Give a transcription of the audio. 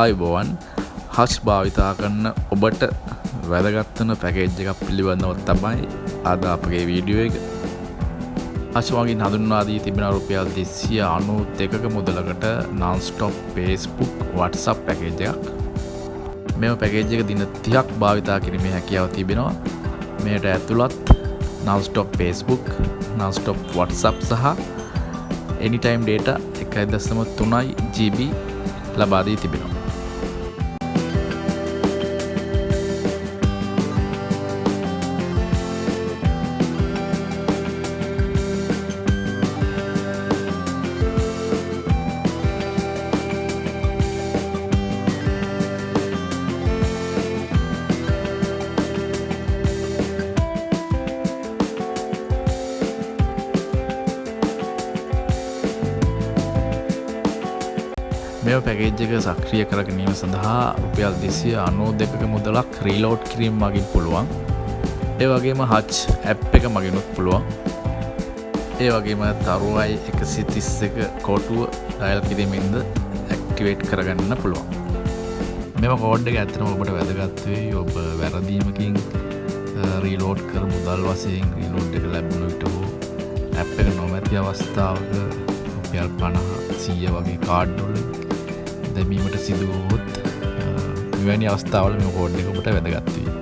අයිබෝවන් හච් භාවිතා කරන ඔබට වැදගත් වෙන පැකේජ් එකක් පිළිබඳව තමයි අද අපගේ වීඩියෝ එක. හච් මගින් හඳුන්වා දී තිබෙන රුපියල් 292ක මුදලකට non-stop Facebook WhatsApp පැකේජ් එකක්. මෙම පැකේජ් එක දින 30ක් භාවිතා කිරීමේ හැකියාව තිබෙනවා. මෙයට ඇතුළත් non-stop Facebook, non-stop WhatsApp සහ anytime data 1.3 GB ලබා දී තිබෙනවා. මේ පැකේජ් එක සක්‍රිය කර ගැනීම සඳහා රුපියල් 292ක මුදලක් රීලෝඩ් කිරීම මගින් පුළුවන්. ඒ වගේම හච් ඇප් එක මගිනුත් පුළුවන්. ඒ වගේම තරුවයි 131 කෝටුව ඩයල් කිරීමෙන්ද ඇක්ටිවේට් කරගන්න පුළුවන්. මෙම කෝඩ් එක ඇත්තටම ඔබට වැදගත් වෙයි. ඔබ වැරදීමකින් රීලෝඩ් කර මුදල් වශයෙන් රීලෝඩ් එක ලැබුණ විට හෝ ඇප් එක නොමැති අවස්ථාවක රුපියල් 50 100 වගේ කාඩ් වල දැමීමට සිදු වුවොත් මෙවැනි අවස්ථාවල මේ කෝඩ් එක ඔබට වැදගත් වෙයි.